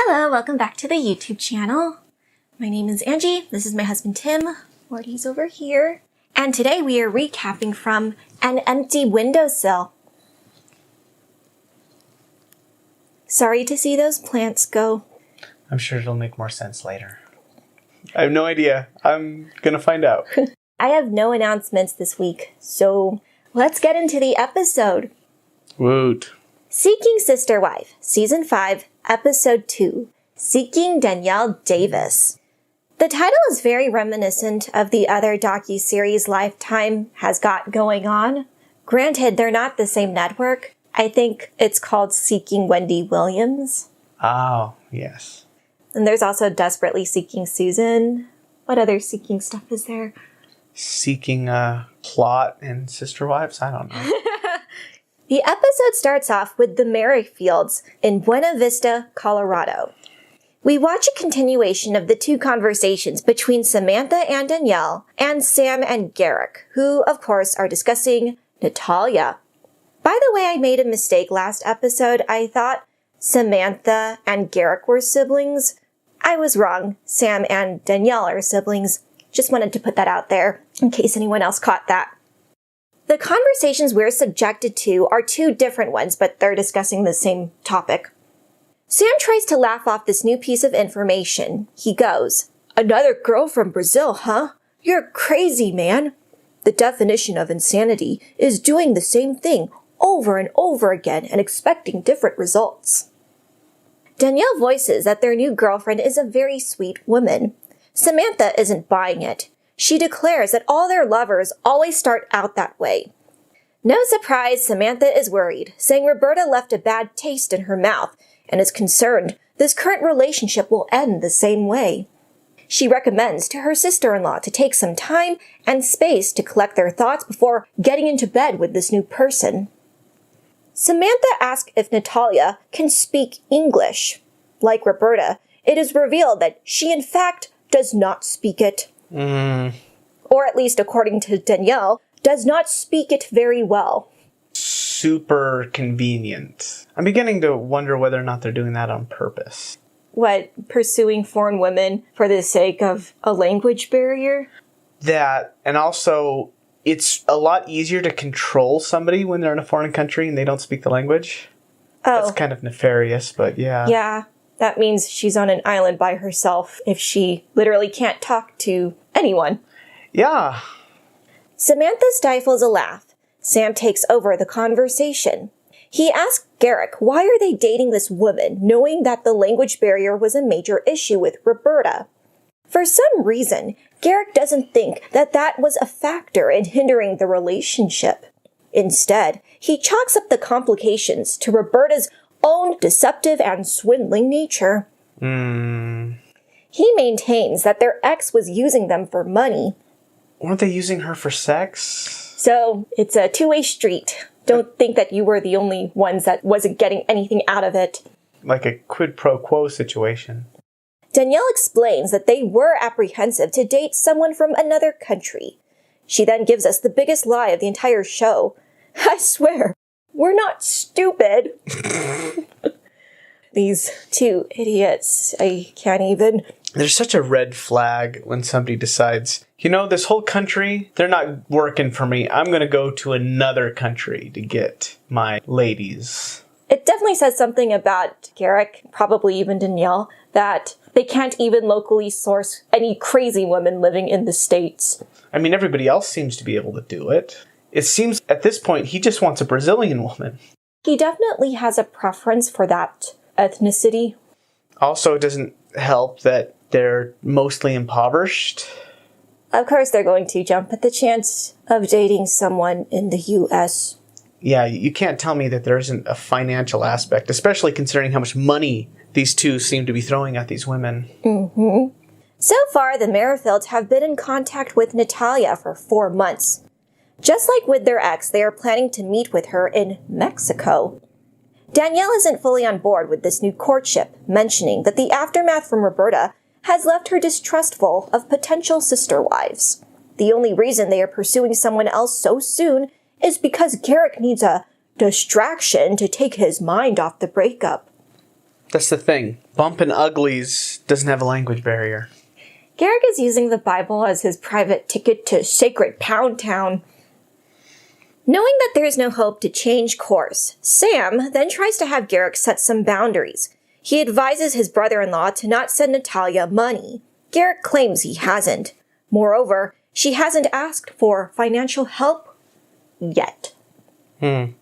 Hello, welcome back to the YouTube channel. My name is Angie, this is my husband Tim, Morty's over here. And today we are recapping from An Empty Windowsill. Sorry to see those plants go. I'm sure it'll make more sense later. I have no idea. I'm gonna find out. I have no announcements this week, so let's get into the episode. Woot. Seeking Sister Wife, Season 5, Episode 2, Seeking Danielle Davis. The title is very reminiscent of the other docuseries Lifetime has got going on. Granted, they're not the same network. I think it's called Seeking Wendy Williams. Oh, yes. And there's also Desperately Seeking Susan. What other seeking stuff is there? Seeking plot and sister wives? I don't know. The episode starts off with the Merrifields in Buena Vista, Colorado. We watch a continuation of the two conversations between Samantha and Danielle and Sam and Garrick, who, of course, are discussing Natalia. By the way, I made a mistake last episode. I thought Samantha and Garrick were siblings. I was wrong. Sam and Danielle are siblings. Just wanted to put that out there in case anyone else caught that. The conversations we're subjected to are two different ones, but they're discussing the same topic. Sam tries to laugh off this new piece of information. He goes, "Another girl from Brazil, huh? You're crazy, man." The definition of insanity is doing the same thing over and over again and expecting different results. Danielle voices that their new girlfriend is a very sweet woman. Samantha isn't buying it. She declares that all their lovers always start out that way. No surprise, Samantha is worried, saying Roberta left a bad taste in her mouth and is concerned this current relationship will end the same way. She recommends to her sister-in-law to take some time and space to collect their thoughts before getting into bed with this new person. Samantha asks if Natalia can speak English. Like Roberta, it is revealed that she in fact does not speak it. Or at least according to Danielle, does not speak it very well. Super convenient. I'm beginning to wonder whether or not they're doing that on purpose. What, pursuing foreign women for the sake of a language barrier? That, and also, it's a lot easier to control somebody when they're in a foreign country and they don't speak the language. Oh. That's kind of nefarious, but yeah. Yeah, that means she's on an island by herself if she literally can't talk to anyone. Yeah. Samantha stifles a laugh. Sam takes over the conversation. He asks Garrick why are they dating this woman, knowing that the language barrier was a major issue with Roberta. For some reason, Garrick doesn't think that that was a factor in hindering the relationship. Instead, he chalks up the complications to Roberta's own deceptive and swindling nature. He maintains that their ex was using them for money. Weren't they using her for sex? So, it's a two-way street. Don't think that you were the only ones that wasn't getting anything out of it. Like a quid pro quo situation. Danielle explains that they were apprehensive to date someone from another country. She then gives us the biggest lie of the entire show. I swear, we're not stupid. These two idiots, I can't even. There's such a red flag when somebody decides, you know, this whole country, they're not working for me. I'm going to go to another country to get my ladies. It definitely says something about Garrick, probably even Danielle, that they can't even locally source any crazy women living in the States. I mean, everybody else seems to be able to do it. It seems at this point he just wants a Brazilian woman. He definitely has a preference for that ethnicity. Also, it doesn't help that they're mostly impoverished. Of course, they're going to jump at the chance of dating someone in the U.S. Yeah, you can't tell me that there isn't a financial aspect, especially considering how much money these two seem to be throwing at these women. So far, the Merrifields have been in contact with Natalia for 4 months. Just like with their ex, they are planning to meet with her in Mexico. Danielle isn't fully on board with this new courtship, mentioning that the aftermath from Roberta has left her distrustful of potential sister wives. The only reason they are pursuing someone else so soon is because Garrick needs a distraction to take his mind off the breakup. That's the thing. Bumpin' Uglies doesn't have a language barrier. Garrick is using the Bible as his private ticket to sacred Pound Town. Knowing that there is no hope to change course, Sam then tries to have Garrick set some boundaries. He advises his brother-in-law to not send Natalia money. Garrick claims he hasn't. Moreover, she hasn't asked for financial help yet. Sam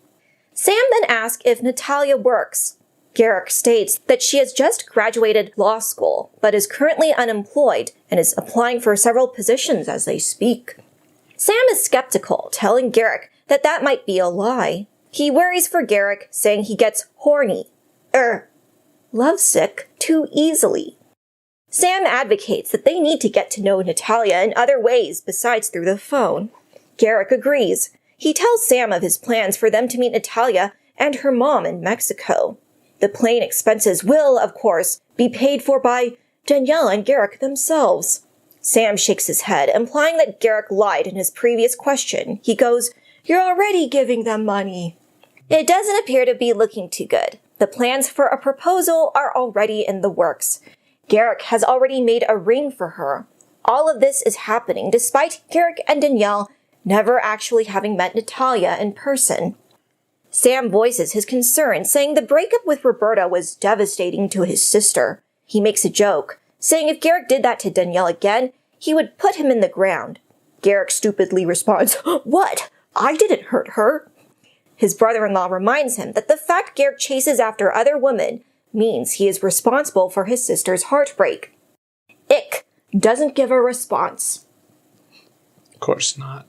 then asks if Natalia works. Garrick states that she has just graduated law school, but is currently unemployed and is applying for several positions as they speak. Sam is skeptical, telling Garrick that that might be a lie. He worries for Garrick, saying he gets horny, lovesick too easily. Sam advocates that they need to get to know Natalia in other ways besides through the phone. Garrick agrees. He tells Sam of his plans for them to meet Natalia and her mom in Mexico. The plane expenses will, of course, be paid for by Danielle and Garrick themselves. Sam shakes his head, implying that Garrick lied in his previous question. He goes, "You're already giving them money." It doesn't appear to be looking too good. The plans for a proposal are already in the works. Garrick has already made a ring for her. All of this is happening despite Garrick and Danielle never actually having met Natalia in person. Sam voices his concern, saying the breakup with Roberta was devastating to his sister. He makes a joke, saying if Garrick did that to Danielle again, he would put him in the ground. Garrick stupidly responds, "What? I didn't hurt her." His brother-in-law reminds him that the fact Garrick chases after other women means he is responsible for his sister's heartbreak. Ick doesn't give a response. Of course not.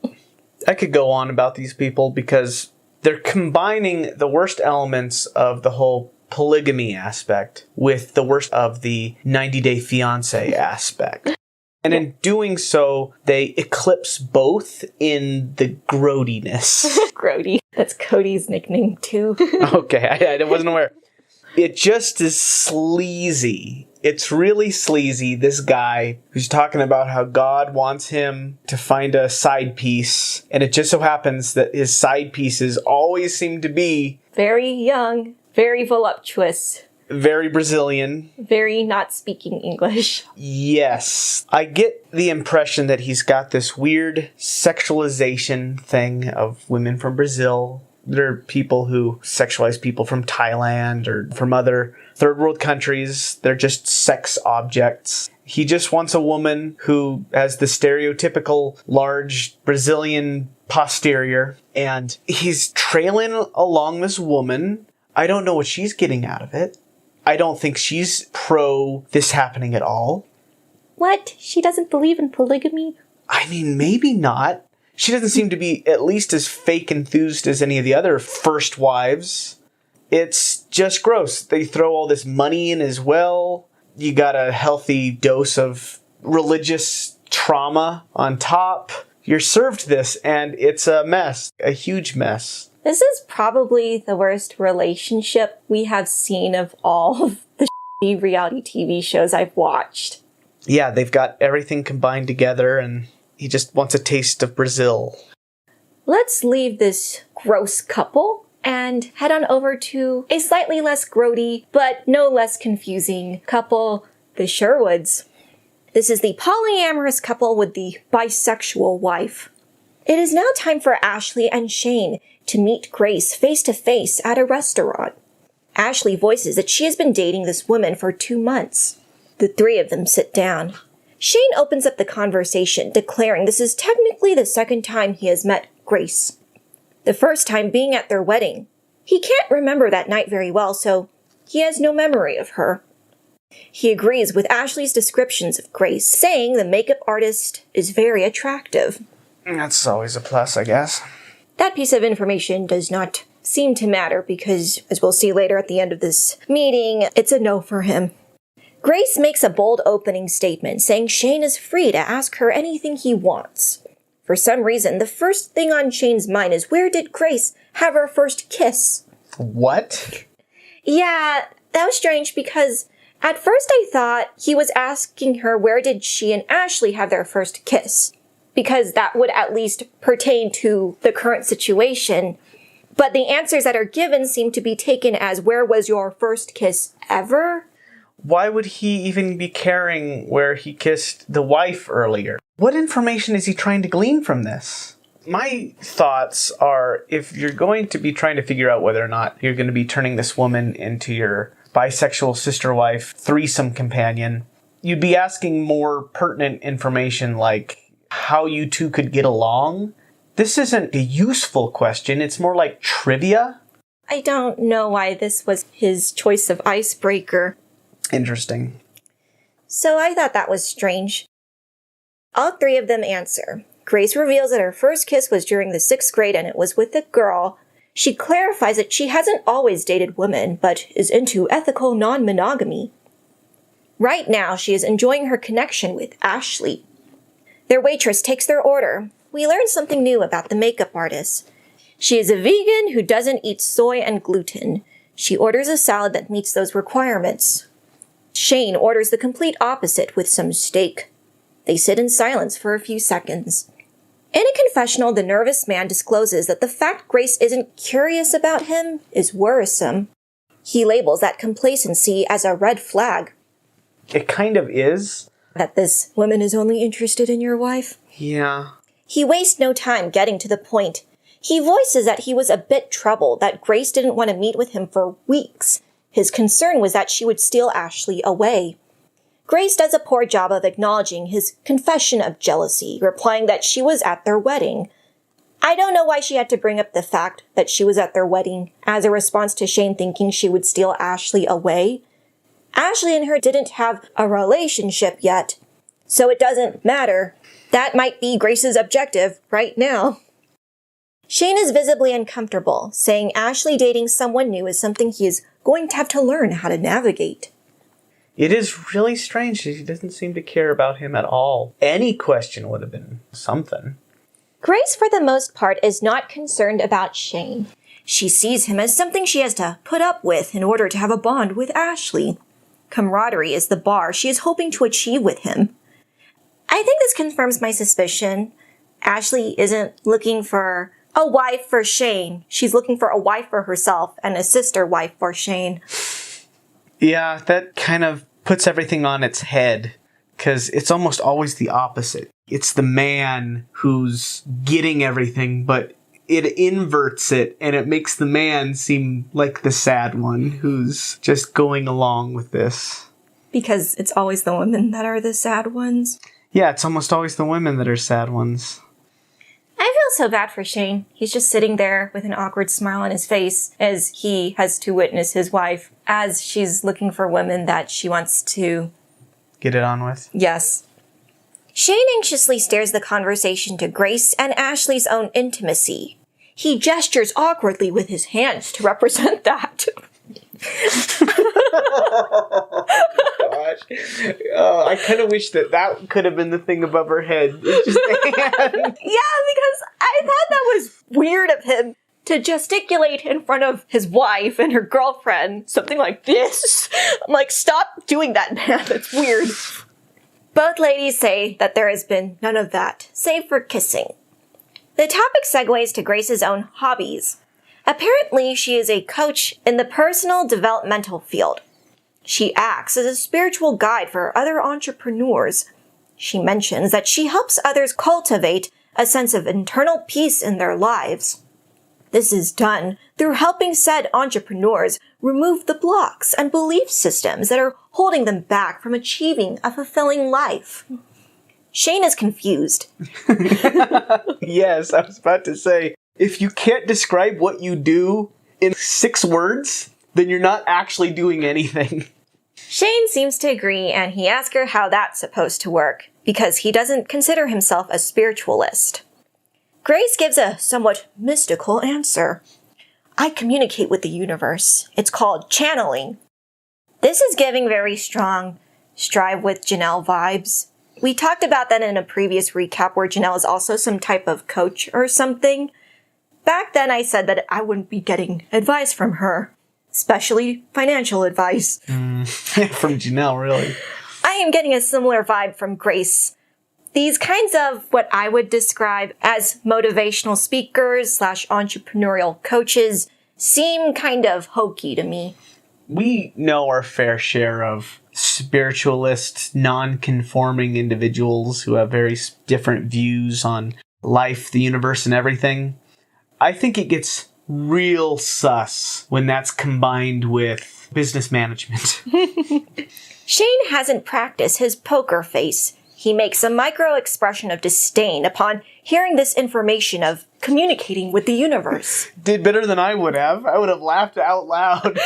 I could go on about these people because they're combining the worst elements of the whole polygamy aspect with the worst of the 90-day fiancé aspect. And in doing so, they eclipse both in the groatiness. Grody. That's Cody's nickname, too. Okay, I wasn't aware. It just is sleazy. It's really sleazy, this guy who's talking about how God wants him to find a side piece, and it just so happens that his side pieces always seem to be very young, very voluptuous, very Brazilian, very not speaking English. Yes. I get the impression that he's got this weird sexualization thing of women from Brazil. There are people who sexualize people from Thailand or from other third world countries. They're just sex objects. He just wants a woman who has the stereotypical large Brazilian posterior, and he's trailing along this woman. I don't know what she's getting out of it. I don't think she's pro this happening at all. What? She doesn't believe in polygamy? I mean, maybe not. She doesn't seem to be at least as fake enthused as any of the other first wives. It's just gross. They throw all this money in as well. You got a healthy dose of religious trauma on top. You're served this, and it's a mess. A huge mess. This is probably the worst relationship we have seen of all of the shitty reality TV shows I've watched. Yeah, they've got everything combined together, and he just wants a taste of Brazil. Let's leave this gross couple and head on over to a slightly less grody, but no less confusing couple, the Sherwoods. This is the polyamorous couple with the bisexual wife. It is now time for Ashley and Shane to meet Grace face-to-face at a restaurant. Ashley voices that she has been dating this woman for 2 months. The three of them sit down. Shane opens up the conversation, declaring this is technically the second time he has met Grace. The first time being at their wedding. He can't remember that night very well, so he has no memory of her. He agrees with Ashley's descriptions of Grace, saying the makeup artist is very attractive. That's always a plus, I guess. That piece of information does not seem to matter because, as we'll see later at the end of this meeting, it's a no for him. Grace makes a bold opening statement, saying Shane is free to ask her anything he wants. For some reason, the first thing on Shane's mind is where did Grace have her first kiss? What? Yeah, that was strange because at first I thought he was asking her where did she and Ashley have their first kiss, because that would at least pertain to the current situation. But the answers that are given seem to be taken as, where was your first kiss ever? Why would he even be caring where he kissed the wife earlier? What information is he trying to glean from this? My thoughts are, if you're going to be trying to figure out whether or not you're going to be turning this woman into your bisexual sister wife, threesome companion, you'd be asking more pertinent information like how you two could get along. This isn't a useful question. It's more like trivia. I don't know why this was his choice of icebreaker. Interesting. So I thought that was strange. All three of them answer. Grace reveals that her first kiss was during the 6th grade and it was with a girl. She clarifies that she hasn't always dated women, but is into ethical non-monogamy. Right now, she is enjoying her connection with Ashley. Their waitress takes their order. We learn something new about the makeup artist. She is a vegan who doesn't eat soy and gluten. She orders a salad that meets those requirements. Shane orders the complete opposite with some steak. They sit in silence for a few seconds. In a confessional, the nervous man discloses that the fact Grace isn't curious about him is worrisome. He labels that complacency as a red flag. It kind of is. That this woman is only interested in your wife? Yeah. He wastes no time getting to the point. He voices that he was a bit troubled, that Grace didn't want to meet with him for weeks. His concern was that she would steal Ashley away. Grace does a poor job of acknowledging his confession of jealousy, replying that she was at their wedding. I don't know why she had to bring up the fact that she was at their wedding as a response to Shane thinking she would steal Ashley away. Ashley and her didn't have a relationship yet, so it doesn't matter. That might be Grace's objective right now. Shane is visibly uncomfortable, saying Ashley dating someone new is something he is going to have to learn how to navigate. It is really strange. She doesn't seem to care about him at all. Any question would have been something. Grace, for the most part, is not concerned about Shane. She sees him as something she has to put up with in order to have a bond with Ashley. Camaraderie is the bar she is hoping to achieve with him. I think this confirms my suspicion. Ashley isn't looking for a wife for Shane. She's looking for a wife for herself and a sister wife for Shane. Yeah, that kind of puts everything on its head, because it's almost always the opposite. It's the man who's getting everything, but it inverts it, and it makes the man seem like the sad one who's just going along with this. Because it's always the women that are the sad ones? Yeah, it's almost always the women that are sad ones. I feel so bad for Shane. He's just sitting there with an awkward smile on his face as he has to witness his wife as she's looking for women that she wants to get it on with. Yes. Shane anxiously steers the conversation to Grace and Ashley's own intimacy. He gestures awkwardly with his hands to represent that. Gosh. I kind of wish that could have been the thing above her head. It's just a hand. Yeah, because I thought that was weird of him to gesticulate in front of his wife and her girlfriend. Something like this. I'm like, stop doing that, man. That's weird. Both ladies say that there has been none of that, save for kissing. The topic segues to Grace's own hobbies. Apparently, she is a coach in the personal developmental field. She acts as a spiritual guide for other entrepreneurs. She mentions that she helps others cultivate a sense of internal peace in their lives. This is done through helping said entrepreneurs remove the blocks and belief systems that are holding them back from achieving a fulfilling life. Shane is confused. Yes, I was about to say, if you can't describe what you do in 6 words, then you're not actually doing anything. Shane seems to agree, and he asks her how that's supposed to work, because he doesn't consider himself a spiritualist. Grace gives a somewhat mystical answer. I communicate with the universe. It's called channeling. This is giving very strong Strive with Janelle vibes. We talked about that in a previous recap where Janelle is also some type of coach or something. Back then I said that I wouldn't be getting advice from her, especially financial advice. From Janelle, really. I am getting a similar vibe from Grace. These kinds of what I would describe as motivational speakers / entrepreneurial coaches seem kind of hokey to me. We know our fair share of spiritualist, non-conforming individuals who have very different views on life, the universe, and everything. I think it gets real sus when that's combined with business management. Shane hasn't practiced his poker face. He makes a micro-expression of disdain upon hearing this information of communicating with the universe. Did better than I would have. I would have laughed out loud.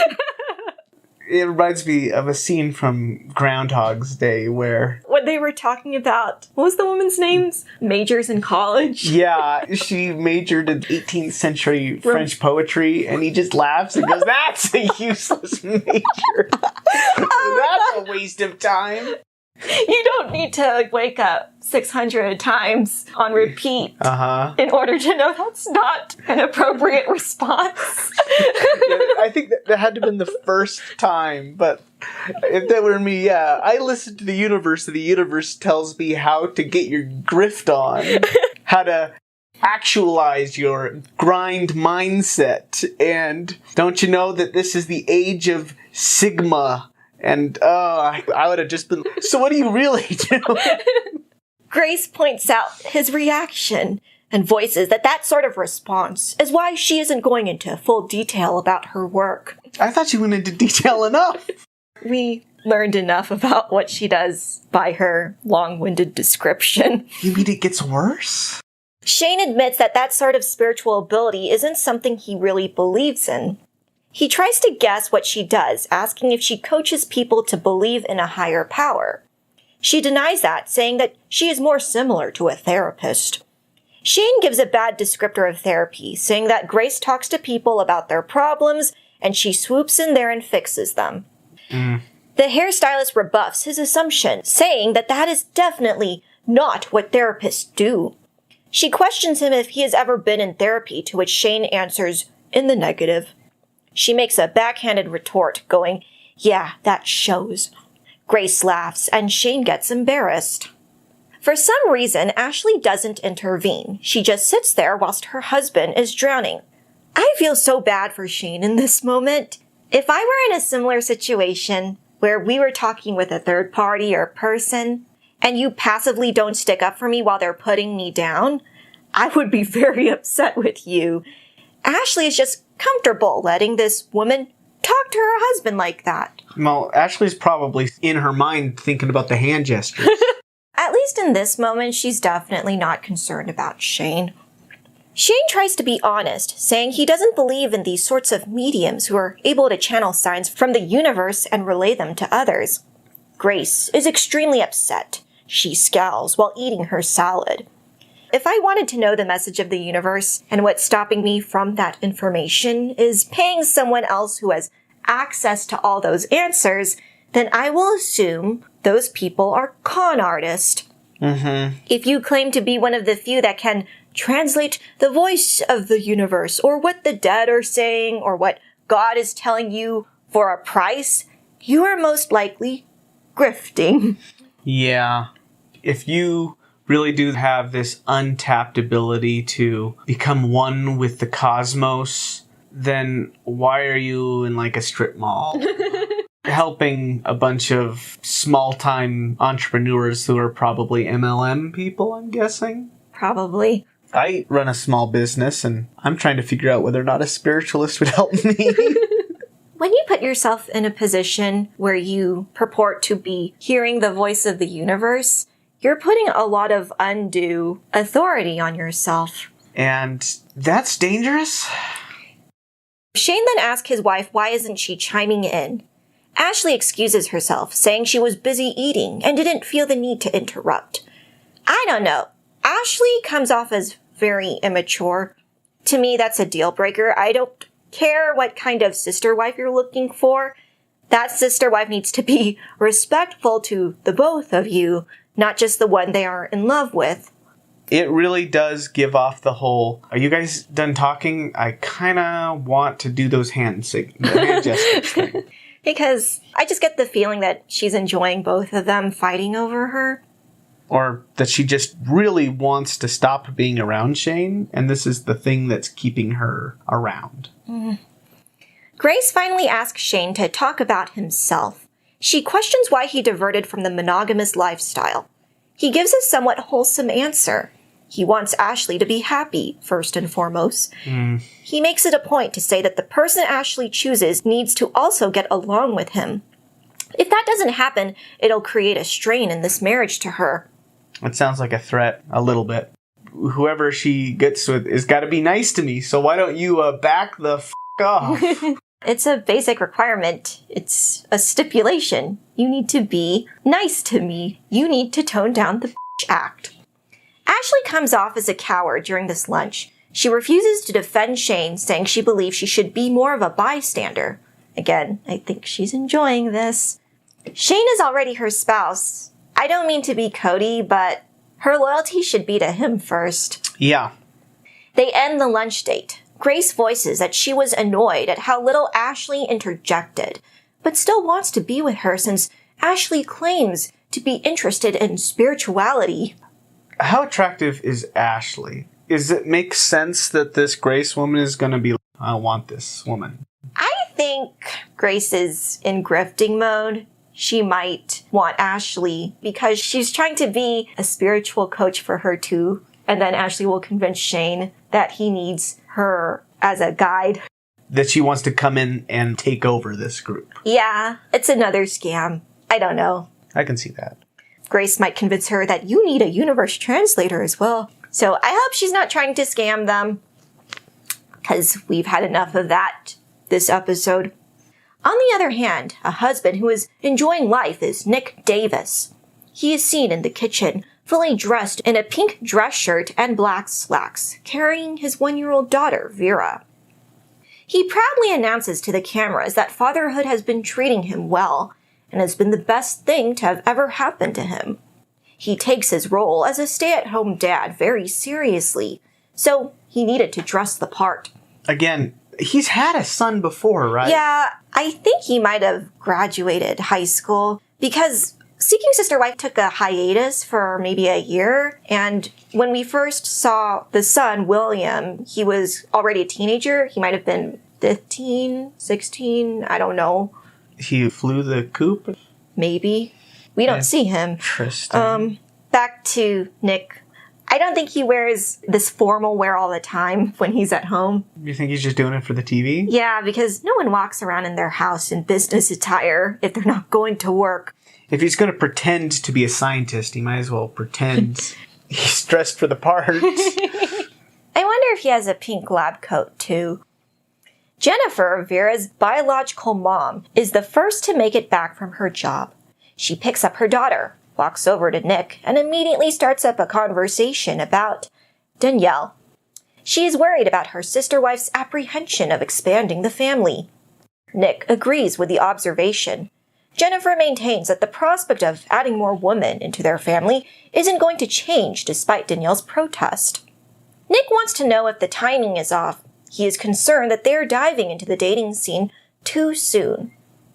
It reminds me of a scene from Groundhog's Day where... When they were talking about... What was the woman's name? Majors in college? Yeah, she majored in 18th century French poetry, and he just laughs and goes, "That's a useless major. That's a waste of time." You don't need to wake up 600 times on repeat in order to know that's not an appropriate response. Yeah, I think that had to have been the first time, but if that were me, yeah. I listen to the universe, and the universe tells me how to get your grift on, how to actualize your grind mindset, and don't you know that this is the age of Sigma? And, I would have just been, "So what do you really do?" Grace points out his reaction and voices that sort of response is why she isn't going into full detail about her work. I thought you went into detail enough. We learned enough about what she does by her long-winded description. You mean it gets worse? Shane admits that sort of spiritual ability isn't something he really believes in. He tries to guess what she does, asking if she coaches people to believe in a higher power. She denies that, saying that she is more similar to a therapist. Shane gives a bad descriptor of therapy, saying that Grace talks to people about their problems and she swoops in there and fixes them. The hairstylist rebuffs his assumption, saying that is definitely not what therapists do. She questions him if he has ever been in therapy, to which Shane answers in the negative. She makes a backhanded retort, going, "Yeah, that shows." Grace laughs, and Shane gets embarrassed. For some reason, Ashley doesn't intervene. She just sits there whilst her husband is drowning. I feel so bad for Shane in this moment. If I were in a similar situation where we were talking with a third party or person, and you passively don't stick up for me while they're putting me down, I would be very upset with you. Ashley is just comfortable letting this woman talk to her husband like that. Well, Ashley's probably in her mind thinking about the hand gestures. At least in this moment, she's definitely not concerned about Shane. Shane tries to be honest, saying he doesn't believe in these sorts of mediums who are able to channel signs from the universe and relay them to others. Grace is extremely upset. She scowls while eating her salad. If I wanted to know the message of the universe and what's stopping me from that information is paying someone else who has access to all those answers, then I will assume those people are con artists. If you claim to be one of the few that can translate the voice of the universe or what the dead are saying or what God is telling you for a price, you are most likely grifting. Yeah. If you really do have this untapped ability to become one with the cosmos, then why are you in like a strip mall helping a bunch of small-time entrepreneurs who are probably MLM people, I'm guessing? Probably. I run a small business, and I'm trying to figure out whether or not a spiritualist would help me. When you put yourself in a position where you purport to be hearing the voice of the universe, you're putting a lot of undue authority on yourself. And that's dangerous? Shane then asks his wife why isn't she chiming in. Ashley excuses herself, saying she was busy eating and didn't feel the need to interrupt. I don't know. Ashley comes off as very immature. To me, that's a deal breaker. I don't care what kind of sister wife you're looking for. That sister wife needs to be respectful to the both of you, not just the one they are in love with. It really does give off the whole, "Are you guys done talking? I kind of want to do those hand gestures thing." Because I just get the feeling that she's enjoying both of them fighting over her. Or that she just really wants to stop being around Shane, and this is the thing that's keeping her around. Grace finally asks Shane to talk about himself. She questions why he diverted from the monogamous lifestyle. He gives a somewhat wholesome answer. He wants Ashley to be happy, first and foremost. He makes it a point to say that the person Ashley chooses needs to also get along with him. If that doesn't happen, it'll create a strain in this marriage to her. It sounds like a threat, a little bit. Whoever she gets with has got to be nice to me, so why don't you back the off? It's a basic requirement. It's a stipulation. You need to be nice to me. You need to tone down the act. Ashley comes off as a coward during this lunch. She refuses to defend Shane, saying she believes she should be more of a bystander. Again, I think she's enjoying this. Shane is already her spouse. I don't mean to be Cody, but her loyalty should be to him first. Yeah. They end the lunch date. Grace voices that she was annoyed at how little Ashley interjected, but still wants to be with her since Ashley claims to be interested in spirituality. How attractive is Ashley? Does it make sense that this Grace woman is going to be, I want this woman? I think Grace is in grifting mode. She might want Ashley because she's trying to be a spiritual coach for her too. And then Ashley will convince Shane that he needs her as a guide. That she wants to come in and take over this group. Yeah, it's another scam. I don't know. I can see that. Grace might convince her that you need a universe translator as well. So I hope she's not trying to scam them, because we've had enough of that this episode. On the other hand, a husband who is enjoying life is Nick Davis. He is seen in the kitchen, fully dressed in a pink dress shirt and black slacks, carrying his 1-year-old daughter, Vera. He proudly announces to the cameras that fatherhood has been treating him well, and has been the best thing to have ever happened to him. He takes his role as a stay-at-home dad very seriously, so he needed to dress the part. Again, he's had a son before, right? Yeah, I think he might have graduated high school, because Seeking Sister Wife took a hiatus for maybe a year, and when we first saw the son, William, he was already a teenager. He might have been 15, 16, I don't know. He flew the coop? Maybe. We don't see him. Interesting. Back to Nick. I don't think he wears this formal wear all the time when he's at home. You think he's just doing it for the TV? Yeah, because no one walks around in their house in business attire if they're not going to work. If he's going to pretend to be a scientist, he might as well pretend he's dressed for the part. I wonder if he has a pink lab coat, too. Jennifer, Vera's biological mom, is the first to make it back from her job. She picks up her daughter, walks over to Nick, and immediately starts up a conversation about Danielle. She is worried about her sister wife's apprehension of expanding the family. Nick agrees with the observation. Jennifer maintains that the prospect of adding more women into their family isn't going to change despite Danielle's protest. Nick wants to know if the timing is off. He is concerned that they're diving into the dating scene too soon.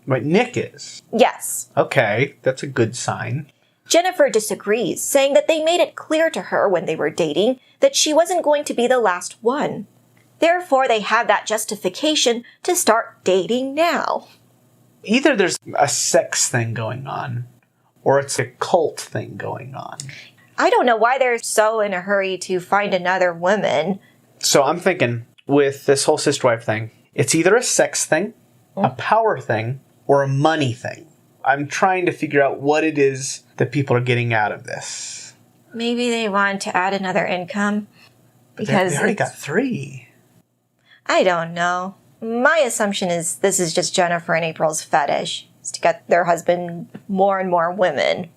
Wait, Nick is? Yes. Okay, that's a good sign. Jennifer disagrees, saying that they made it clear to her when they were dating that she wasn't going to be the last one. Therefore, they have that justification to start dating now. Either there's a sex thing going on, or it's a cult thing going on. I don't know why they're so in a hurry to find another woman. So I'm thinking, with this whole sister wife thing, it's either a sex thing, a power thing, or a money thing. I'm trying to figure out what it is that people are getting out of this. Maybe they want to add another income. Because they already got 3. I don't know. My assumption is this is just Jennifer and April's fetish. Is to get their husband more and more women.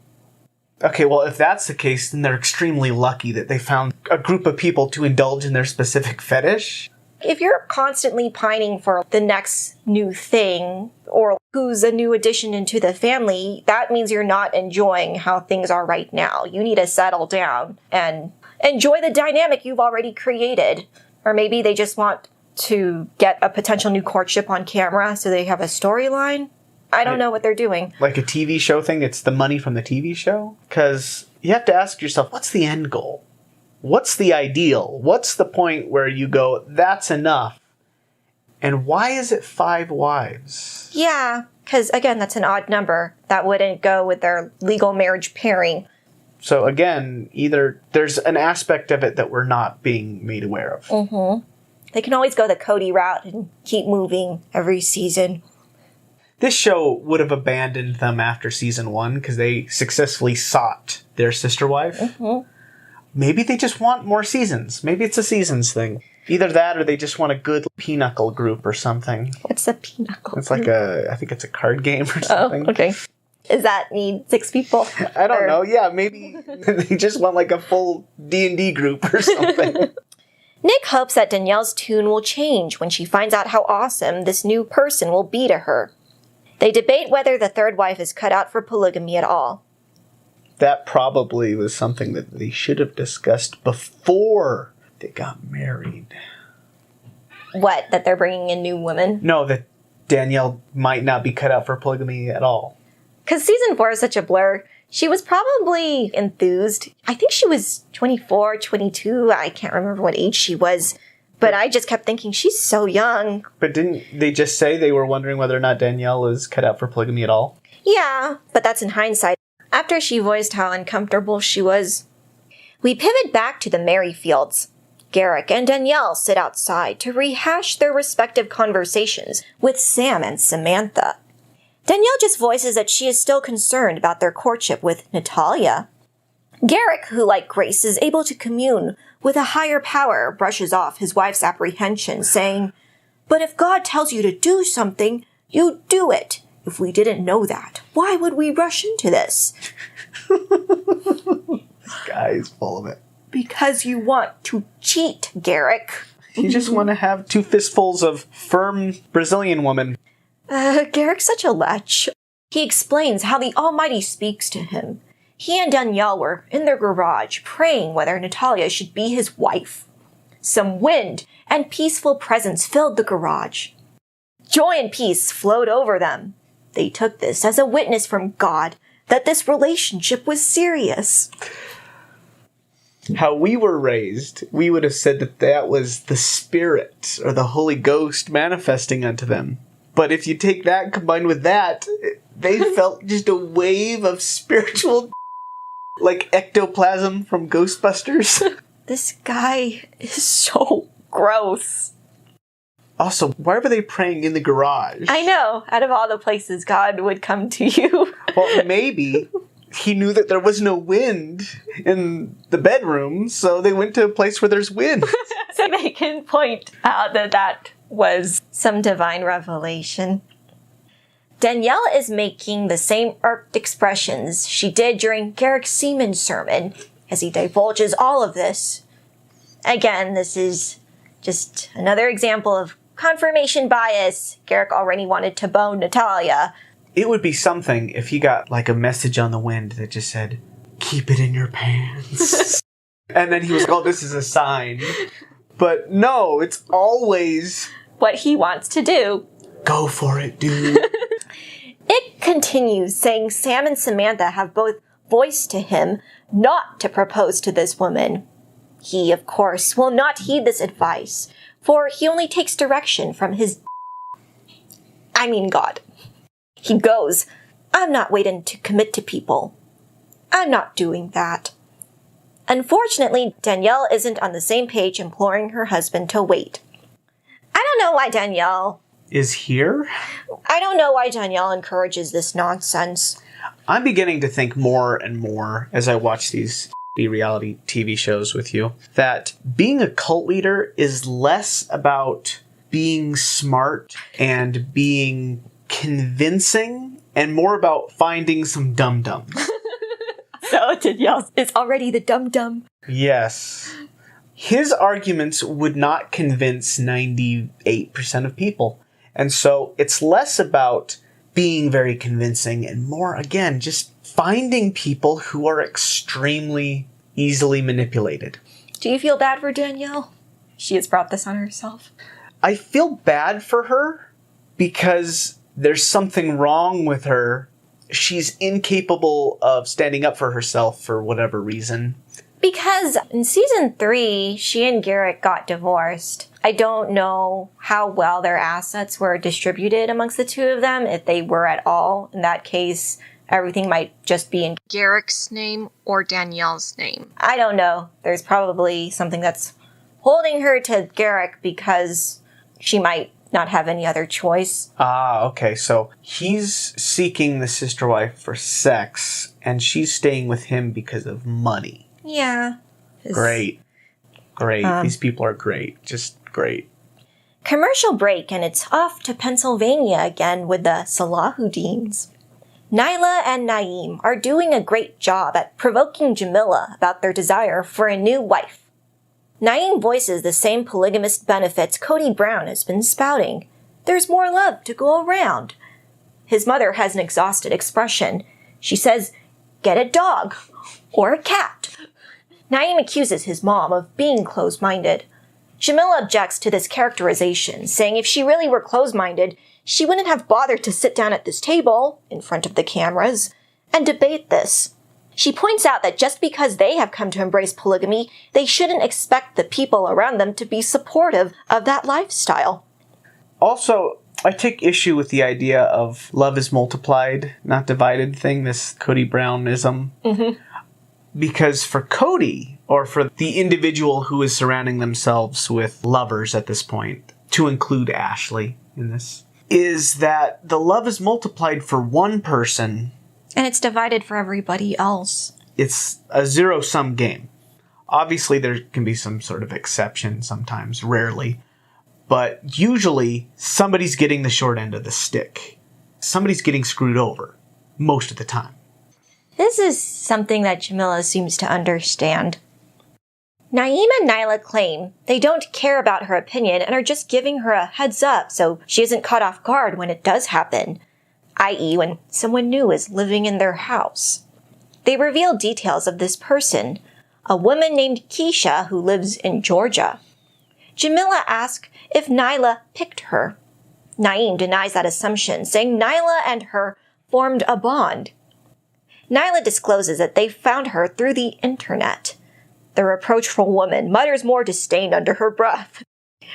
Okay, well, if that's the case, then they're extremely lucky that they found a group of people to indulge in their specific fetish. If you're constantly pining for the next new thing, or who's a new addition into the family, that means you're not enjoying how things are right now. You need to settle down and enjoy the dynamic you've already created. Or maybe they just want to get a potential new courtship on camera so they have a storyline. I don't know what they're doing. Like a TV show thing? It's the money from the TV show? Because you have to ask yourself, what's the end goal? What's the ideal? What's the point where you go, that's enough? And why is it 5 wives? Yeah, because, again, that's an odd number. That wouldn't go with their legal marriage pairing. So, again, either there's an aspect of it that we're not being made aware of. Mm-hmm. They can always go the Cody route and keep moving every season. This show would have abandoned them after season 1 because they successfully sought their sister wife. Mm-hmm. Maybe they just want more seasons. Maybe it's a seasons thing. Either that or they just want a good pinochle group or something. What's a pinochle? It's like I think it's a card game or something. Oh, okay. Does that need 6 people? I don't know. Yeah, maybe they just want like a full D&D group or something. Nick hopes that Danielle's tune will change when she finds out how awesome this new person will be to her. They debate whether the third wife is cut out for polygamy at all. That probably was something that they should have discussed before they got married. What, that they're bringing in new women? No, that Danielle might not be cut out for polygamy at all. Because season 4 is such a blur. She was probably enthused. I think she was 24, 22. I can't remember what age she was. But I just kept thinking, she's so young. But didn't they just say they were wondering whether or not Danielle is cut out for polygamy at all? Yeah, but that's in hindsight. After she voiced how uncomfortable she was. We pivot back to the Merrifields. Garrick and Danielle sit outside to rehash their respective conversations with Sam and Samantha. Danielle just voices that she is still concerned about their courtship with Natalia. Garrick, who like Grace is able to commune with a higher power, brushes off his wife's apprehension, saying, "But if God tells you to do something, you do it. If we didn't know that, why would we rush into this?" This guy is full of it. Because you want to cheat, Garrick. You just want to have 2 fistfuls of firm Brazilian woman. Garrick's such a lech. He explains how the Almighty speaks to him. He and Danielle were in their garage praying whether Natalia should be his wife. Some wind and peaceful presence filled the garage. Joy and peace flowed over them. They took this as a witness from God that this relationship was serious. How we were raised, we would have said that that was the Spirit or the Holy Ghost manifesting unto them. But if you take that combined with that, they felt just a wave of spiritual, like ectoplasm from Ghostbusters. This guy is so gross. Also, why were they praying in the garage? I know. Out of all the places God would come to you. Well, maybe he knew that there was no wind in the bedroom, so they went to a place where there's wind. So they can point out that was some divine revelation. Danielle is making the same irked expressions she did during Garrick Seaman's sermon as he divulges all of this. Again, this is just another example of confirmation bias. Garrick already wanted to bone Natalia. It would be something if he got like a message on the wind that just said, "Keep it in your pants." And then he was like, "Oh, this is a sign." But no, it's always what he wants to do. Go for it, dude. It continues, saying Sam and Samantha have both voiced to him not to propose to this woman. He, of course, will not heed this advice, for he only takes direction from his God. He goes, "I'm not waiting to commit to people. I'm not doing that." Unfortunately, Danielle isn't on the same page imploring her husband to wait. I don't know why Danielle encourages this nonsense. I'm beginning to think more and more as I watch these reality TV shows with you that being a cult leader is less about being smart and being convincing and more about finding some dum-dums. So Danielle is already the dum-dum. Yes. His arguments would not convince 98% of people. And so it's less about being very convincing and more, again, just finding people who are extremely easily manipulated. Do you feel bad for Danielle? She has brought this on herself. I feel bad for her because there's something wrong with her. She's incapable of standing up for herself for whatever reason. Because in season 3, she and Garrick got divorced. I don't know how well their assets were distributed amongst the two of them, if they were at all. In that case, everything might just be in Garrick's name or Danielle's name. I don't know. There's probably something that's holding her to Garrick because she might not have any other choice. Ah, okay. So he's seeking the sister wife for sex, and she's staying with him because of money. Yeah. Great. These people are great. Just great. Commercial break, and it's off to Pennsylvania again with the Salahuddins. Nyla and Naeem are doing a great job at provoking Jadzilla about their desire for a new wife. Naeem voices the same polygamist benefits Cody Brown has been spouting. There's more love to go around. His mother has an exhausted expression. She says, "Get a dog or a cat." Naeem accuses his mom of being closed-minded. Jadzilla objects to this characterization, saying if she really were closed-minded, she wouldn't have bothered to sit down at this table, in front of the cameras, and debate this. She points out that just because they have come to embrace polygamy, they shouldn't expect the people around them to be supportive of that lifestyle. Also, I take issue with the idea of love is multiplied, not divided thing, this Cody Brownism. Mm-hmm. Because for Cody, or for the individual who is surrounding themselves with lovers at this point, to include Ashley in this, is that the love is multiplied for one person. And it's divided for everybody else. It's a zero-sum game. Obviously, there can be some sort of exception sometimes, rarely. But usually, somebody's getting the short end of the stick. Somebody's getting screwed over, most of the time. This is something that Jadzilla seems to understand. Naeem and Nyla claim they don't care about her opinion and are just giving her a heads up so she isn't caught off guard when it does happen, i.e. when someone new is living in their house. They reveal details of this person, a woman named Keisha who lives in Georgia. Jadzilla asks if Nyla picked her. Naeem denies that assumption, saying Nyla and her formed a bond. Nyla discloses that they found her through the internet. The reproachful woman mutters more disdain under her breath.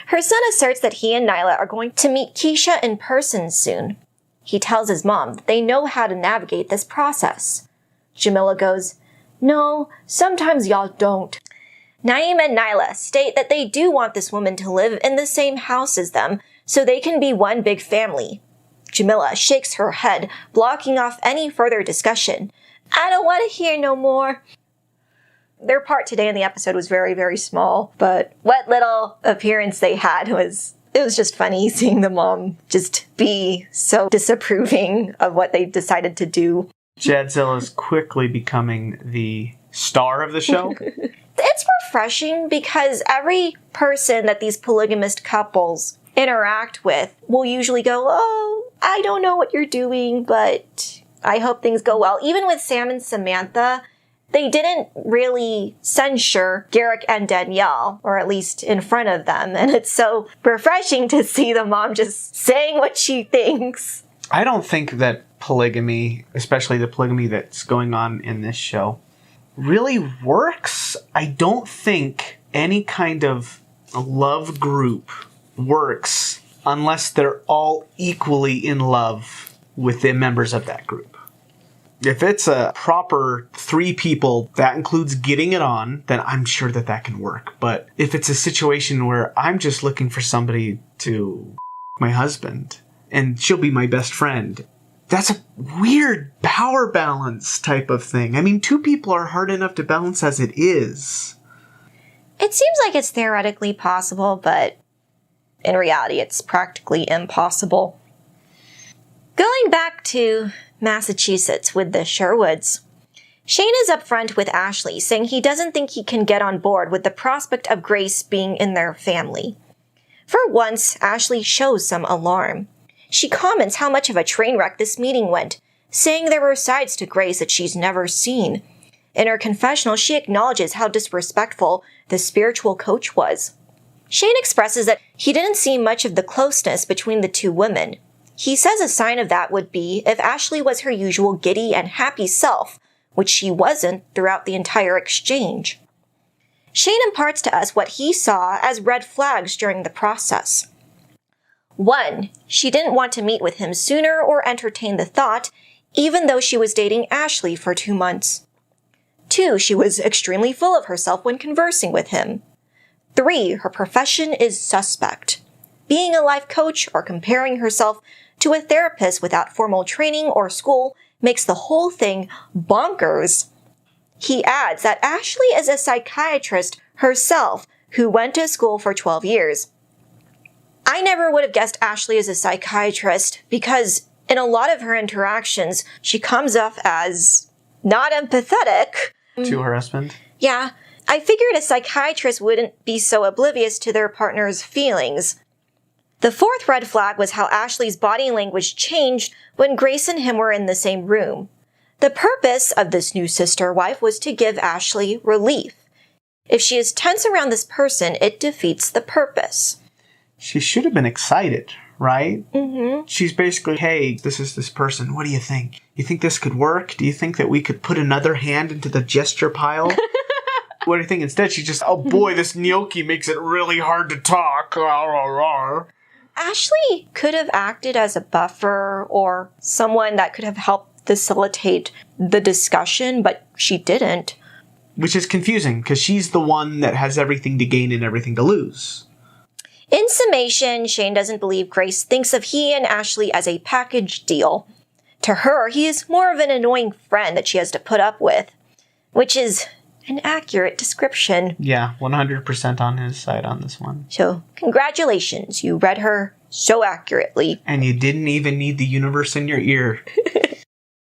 Her son asserts that he and Nyla are going to meet Keisha in person soon. He tells his mom that they know how to navigate this process. Jadzilla goes, "No, sometimes y'all don't." Naeem and Nyla state that they do want this woman to live in the same house as them so they can be one big family. Jadzilla shakes her head, blocking off any further discussion. "I don't want to hear no more." Their part today in the episode was very, very small, but what little appearance they had was just funny seeing the mom just be so disapproving of what they decided to do. Jadzilla is quickly becoming the star of the show. It's refreshing because every person that these polygamist couples interact with will usually go, "Oh, I don't know what you're doing, but I hope things go well." Even with Sam and Samantha, they didn't really censure Garrick and Danielle, or at least in front of them. And it's so refreshing to see the mom just saying what she thinks. I don't think that polygamy, especially the polygamy that's going on in this show, really works. I don't think any kind of love group works unless they're all equally in love with the members of that group. If it's a proper 3 people, that includes getting it on, then I'm sure that that can work. But if it's a situation where I'm just looking for somebody to my husband, and she'll be my best friend, that's a weird power balance type of thing. I mean, 2 people are hard enough to balance as it is. It seems like it's theoretically possible, but in reality, it's practically impossible. Going back to Massachusetts with the Sherwoods, Shane is upfront with Ashley, saying he doesn't think he can get on board with the prospect of Grace being in their family. For once, Ashley shows some alarm. She comments how much of a train wreck this meeting went, saying there were sides to Grace that she's never seen. In her confessional, she acknowledges how disrespectful the spiritual coach was. Shane expresses that he didn't see much of the closeness between the 2 women. He says a sign of that would be if Ashley was her usual giddy and happy self, which she wasn't throughout the entire exchange. Shane imparts to us what he saw as red flags during the process. 1. She didn't want to meet with him sooner or entertain the thought, even though she was dating Ashley for 2 months. 2. She was extremely full of herself when conversing with him. 3. Her profession is suspect. Being a life coach or comparing herself to a therapist without formal training or school makes the whole thing bonkers. He adds that Ashley is a psychiatrist herself who went to school for 12 years. I never would have guessed Ashley is a psychiatrist because in a lot of her interactions, she comes off as not empathetic. To her husband? Yeah, I figured a psychiatrist wouldn't be so oblivious to their partner's feelings. The 4th red flag was how Ashley's body language changed when Grace and him were in the same room. The purpose of this new sister wife was to give Ashley relief. If she is tense around this person, it defeats the purpose. She should have been excited, right? Mm-hmm. She's basically, hey, this is this person. What do you think? You think this could work? Do you think that we could put another hand into the gesture pile? What do you think? Instead, she just, oh boy, this gnocchi makes it really hard to talk. Ashley could have acted as a buffer or someone that could have helped facilitate the discussion, but she didn't. Which is confusing, because she's the one that has everything to gain and everything to lose. In summation, Shane doesn't believe Grace thinks of he and Ashley as a package deal. To her, he is more of an annoying friend that she has to put up with, which is an accurate description. Yeah, 100% on his side on this one. So, congratulations, you read her so accurately. And you didn't even need the universe in your ear.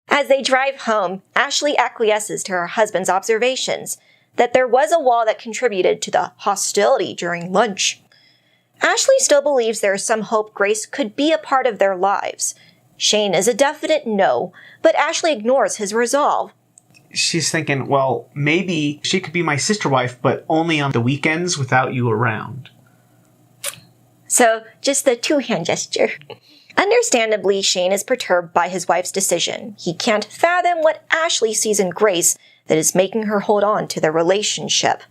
As they drive home, Ashley acquiesces to her husband's observations that there was a wall that contributed to the hostility during lunch. Ashley still believes there is some hope Grace could be a part of their lives. Shane is a definite no, but Ashley ignores his resolve. She's thinking, well, maybe she could be my sister wife, but only on the weekends without you around. So, just the 2-hand gesture. Understandably, Shane is perturbed by his wife's decision. He can't fathom what Ashley sees in Grace that is making her hold on to their relationship.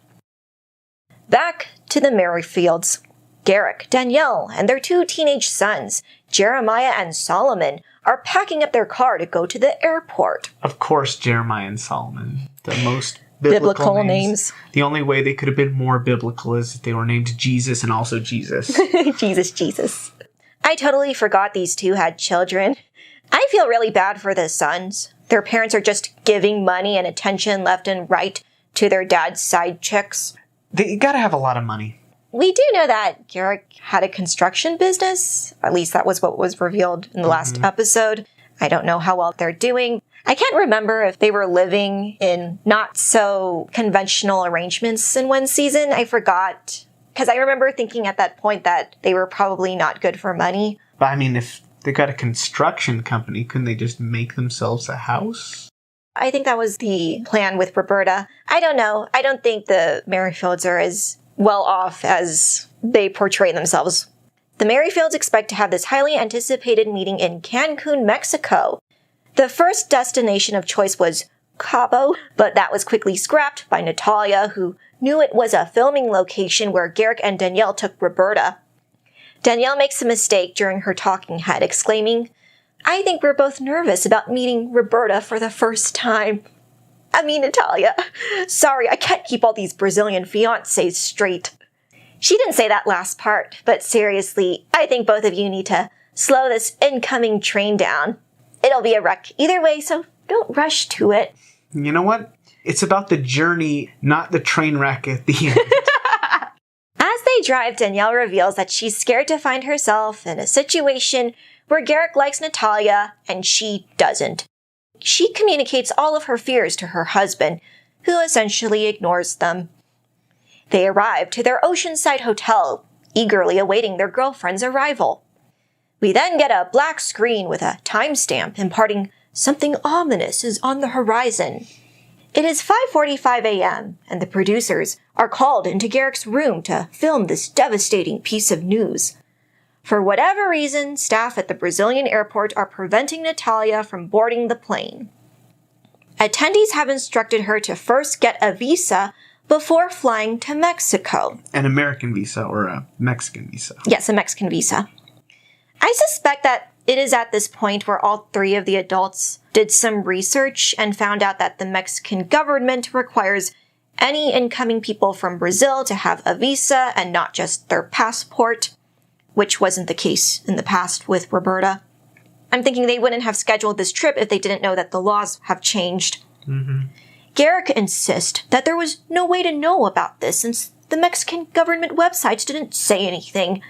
Back to the Merrifields. Garrick, Danielle, and their 2 teenage sons, Jeremiah and Solomon, are packing up their car to go to the airport. Of course, Jeremiah and Solomon. The most biblical names. The only way they could have been more biblical is if they were named Jesus and also Jesus. Jesus. I totally forgot these 2 had children. I feel really bad for the sons. Their parents are just giving money and attention left and right to their dad's side chicks. They gotta have a lot of money. We do know that Garrick had a construction business. At least that was what was revealed in the last episode. I don't know how well they're doing. I can't remember if they were living in not so conventional arrangements in one season. I forgot. Because I remember thinking at that point that they were probably not good for money. But I mean, if they got a construction company, couldn't they just make themselves a house? I think that was the plan with Roberta. I don't know. I don't think the Merrifields are as well off as they portray themselves. The Merrifields expect to have this highly anticipated meeting in Cancun, Mexico. The first destination of choice was Cabo, but that was quickly scrapped by Natalia, who knew it was a filming location where Garrick and Danielle took Roberta. Danielle makes a mistake during her talking head, exclaiming, "I think we're both nervous about meeting Roberta for the first time." I mean, Natalia. Sorry, I can't keep all these Brazilian fiancés straight. She didn't say that last part, but seriously, I think both of you need to slow this incoming train down. It'll be a wreck either way, so don't rush to it. You know what? It's about the journey, not the train wreck at the end. As they drive, Danielle reveals that she's scared to find herself in a situation where Garrick likes Natalia and she doesn't. She communicates all of her fears to her husband, who essentially ignores them. They arrive to their oceanside hotel, eagerly awaiting their girlfriend's arrival. We then get a black screen with a timestamp imparting something ominous is on the horizon. It is 5:45 a.m., and the producers are called into Garrick's room to film this devastating piece of news. For whatever reason, staff at the Brazilian airport are preventing Natalia from boarding the plane. Attendees have instructed her to first get a visa before flying to Mexico. An American visa or a Mexican visa? Yes, a Mexican visa. I suspect that it is at this point where all three of the adults did some research and found out that the Mexican government requires any incoming people from Brazil to have a visa and not just their passport, which wasn't the case in the past with Roberta. I'm thinking they wouldn't have scheduled this trip if they didn't know that the laws have changed. Mm-hmm. Garrick insists that there was no way to know about this since the Mexican government websites didn't say anything.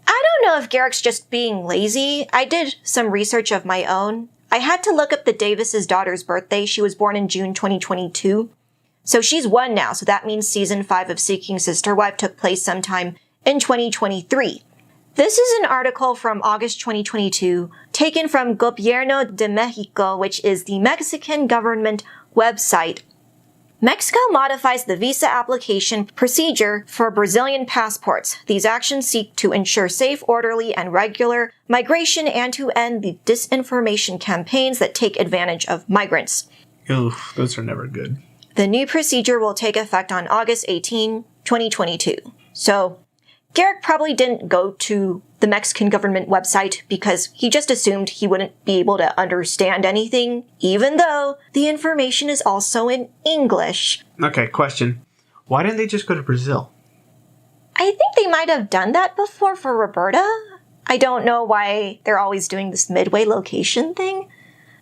I don't know if Garrick's just being lazy. I did some research of my own. I had to look up the Davis's daughter's birthday. She was born in June 2022. So she's 1 now, so that means season 5 of Seeking Sister Wife took place sometime in 2023. This is an article from August 2022, taken from Gobierno de Mexico, which is the Mexican government website. Mexico modifies the visa application procedure for Brazilian passports. These actions seek to ensure safe, orderly, and regular migration and to end the disinformation campaigns that take advantage of migrants. Oof, those are never good. The new procedure will take effect on August 18, 2022. So, Garrick probably didn't go to the Mexican government website because he just assumed he wouldn't be able to understand anything, even though the information is also in English. Okay, question. Why didn't they just go to Brazil? I think they might have done that before for Roberta. I don't know why they're always doing this midway location thing.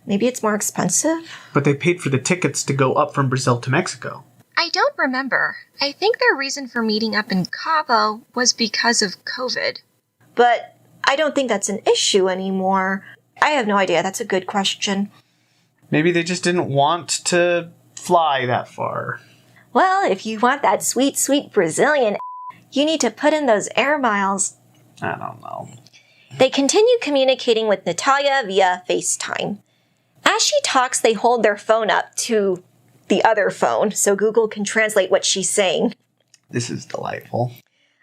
Maybe it's more expensive. But they paid for the tickets to go up from Brazil to Mexico. I don't remember. I think their reason for meeting up in Cabo was because of COVID. But I don't think that's an issue anymore. I have no idea. That's a good question. Maybe they just didn't want to fly that far. Well, if you want that sweet, sweet Brazilian, you need to put in those air miles. I don't know. They continue communicating with Natalia via FaceTime. As she talks, they hold their phone up to the other phone so Google can translate what she's saying. This is delightful.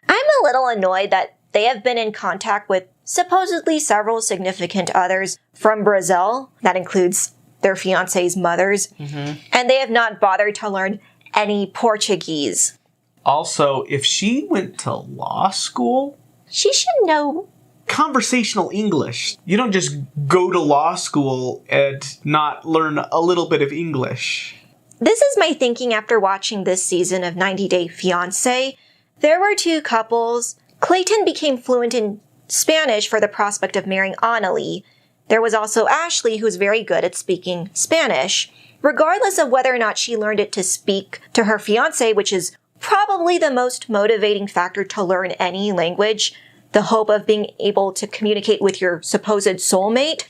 I'm a little annoyed that they have been in contact with supposedly several significant others from Brazil. That includes their fiancés' mothers. Mm-hmm. And they have not bothered to learn any Portuguese. Also, if she went to law school, she should know conversational English. You don't just go to law school and not learn a little bit of English. This is my thinking after watching this season of 90 Day Fiancé. There were two couples. Clayton became fluent in Spanish for the prospect of marrying Annalie. There was also Ashley, who's very good at speaking Spanish. Regardless of whether or not she learned it to speak to her fiancé, which is probably the most motivating factor to learn any language, the hope of being able to communicate with your supposed soulmate,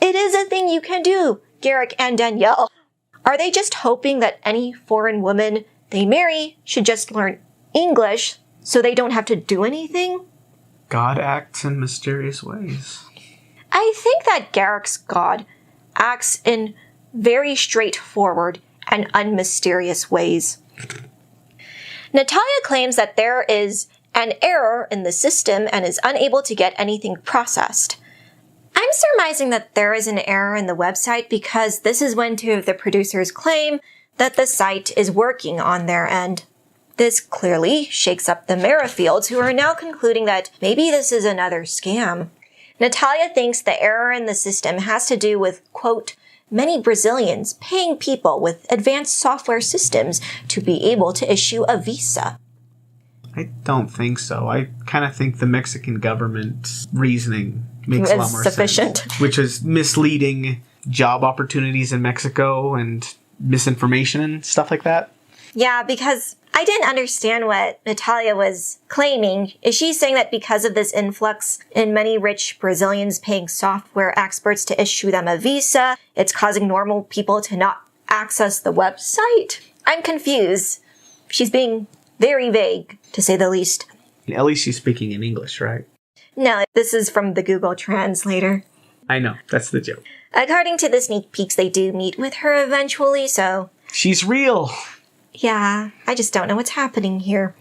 it is a thing you can do, Garrick and Danielle. Are they just hoping that any foreign woman they marry should just learn English so they don't have to do anything? God acts in mysterious ways. I think that Garrick's God acts in very straightforward and unmysterious ways. Natalia claims that there is an error in the system and is unable to get anything processed. I'm surmising that there is an error in the website because this is when two of the producers claim that the site is working on their end. This clearly shakes up the Merrifields, who are now concluding that maybe this is another scam. Natalia thinks the error in the system has to do with, quote, many Brazilians paying people with advanced software systems to be able to issue a visa. I don't think so. I kind of think the Mexican government's reasoning makes a lot more sufficient. sense. Which is misleading job opportunities in Mexico and misinformation and stuff like that. Yeah, because I didn't understand what Natalia was claiming. Is she saying that because of this influx in many rich Brazilians paying software experts to issue them a visa, it's causing normal people to not access the website? I'm confused. She's being very vague, to say the least. At least she's speaking in English, right? No, this is from the Google Translator. I know, that's the joke. According to the sneak peeks, they do meet with her eventually, so... She's real! Yeah, I just don't know what's happening here.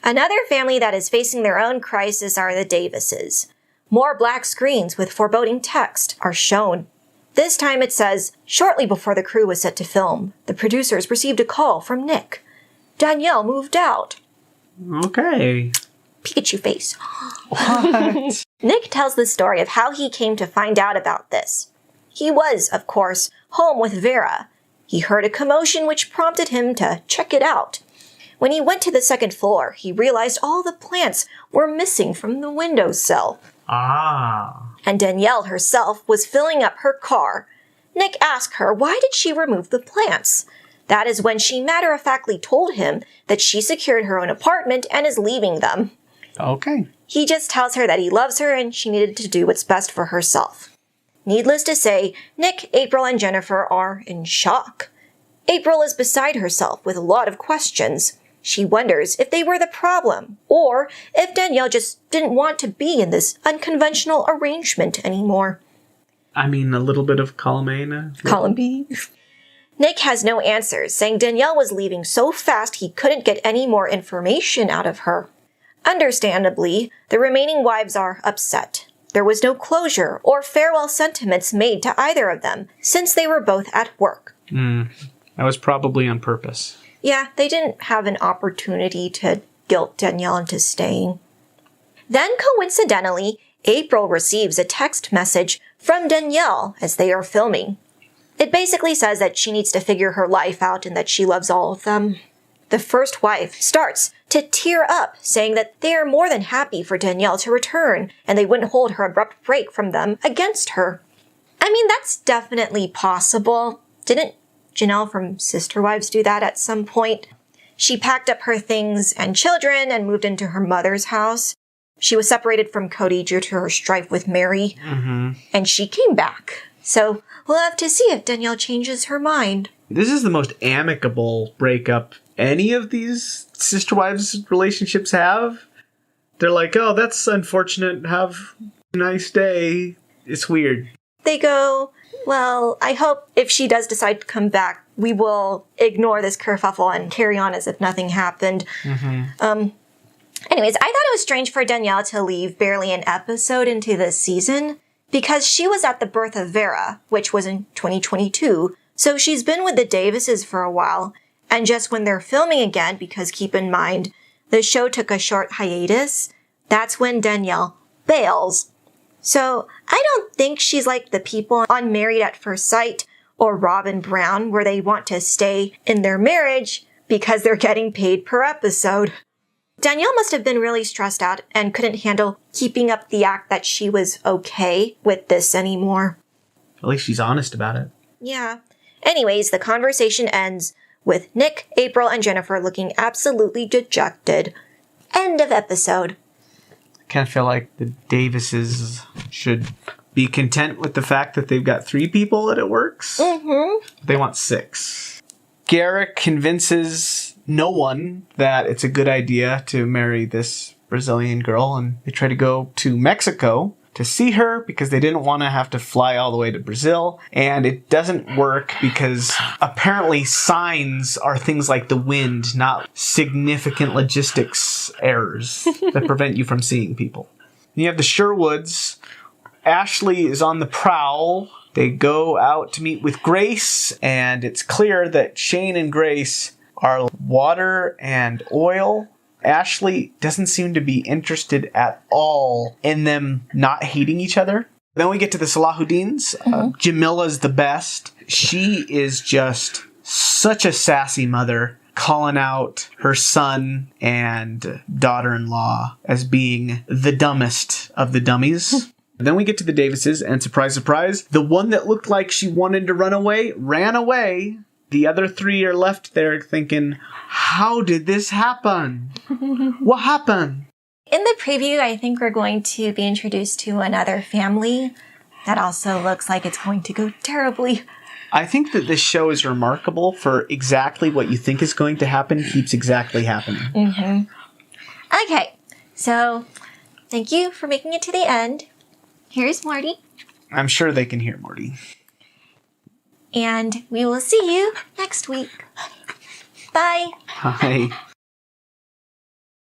Another family that is facing their own crisis are the Davises. More black screens with foreboding text are shown. This time it says, shortly before the crew was set to film, the producers received a call from Nick. Danielle moved out. Okay. Pikachu face. What? Nick tells the story of how he came to find out about this. He was, of course, home with Vera. He heard a commotion which prompted him to check it out. When he went to the second floor, he realized all the plants were missing from the windowsill. Ah. And Danielle herself was filling up her car. Nick asked her why did she remove the plants. That is when she matter-of-factly told him that she secured her own apartment and is leaving them. Okay. He just tells her that he loves her and she needed to do what's best for herself. Needless to say, Nick, April, and Jennifer are in shock. April is beside herself with a lot of questions. She wonders if they were the problem, or if Danielle just didn't want to be in this unconventional arrangement anymore. I mean, a little bit of column A now. Column B. Nick has no answers, saying Danielle was leaving so fast he couldn't get any more information out of her. Understandably, the remaining wives are upset. There was no closure or farewell sentiments made to either of them, since they were both at work. That was probably on purpose. Yeah, they didn't have an opportunity to guilt Danielle into staying. Then, coincidentally, April receives a text message from Danielle as they are filming. It basically says that she needs to figure her life out and that she loves all of them. The first wife starts to tear up, saying that they are more than happy for Danielle to return and they wouldn't hold her abrupt break from them against her. I mean, that's definitely possible. Didn't Janelle from Sister Wives do that at some point? She packed up her things and children and moved into her mother's house. She was separated from Cody due to her strife with Mary, and she came back. So we'll have to see if Danielle changes her mind. This is the most amicable breakup any of these Sister Wives relationships have. They're like, oh, that's unfortunate. Have a nice day. It's weird. They go, well, I hope if she does decide to come back, we will ignore this kerfuffle and carry on as if nothing happened. Anyways, I thought it was strange for Danielle to leave barely an episode into this season because she was at the birth of Vera, which was in 2022. So she's been with the Davises for a while. And just when they're filming again, because keep in mind, the show took a short hiatus, that's when Danielle bails. So I don't think she's like the people on Married at First Sight or Robin Brown, where they want to stay in their marriage because they're getting paid per episode. Danielle must have been really stressed out and couldn't handle keeping up the act that she was okay with this anymore. At least she's honest about it. Yeah. Anyways, the conversation ends with Nick, April, and Jennifer looking absolutely dejected. End of episode. I kind of feel like the Davises should be content with the fact that they've got 3 people and it works. They want 6. Garrick convinces no one that it's a good idea to marry this Brazilian girl, and they try to go to Mexico to see her because they didn't want to have to fly all the way to Brazil. And it doesn't work because apparently signs are things like the wind, not significant logistics errors that prevent you from seeing people. And you have the Sherwoods. Ashley is on the prowl. They go out to meet with Grace, and it's clear that Shane and Grace are water and oil. Ashley doesn't seem to be interested at all in them not hating each other. Then we get to the Salahuddins. Jamila's the best. She is just such a sassy mother, calling out her son and daughter-in-law as being the dumbest of the dummies. Then we get to the Davises, and surprise, surprise, the one that looked like she wanted to run away, ran away. The other 3 are left there thinking, how did this happen? What happened? In the preview, I think we're going to be introduced to another family that also looks like it's going to go terribly. I think that this show is remarkable for exactly what you think is going to happen keeps exactly happening. Okay, so thank you for making it to the end. Here's Marty. I'm sure they can hear Morty. And we will see you next week. Bye. Bye.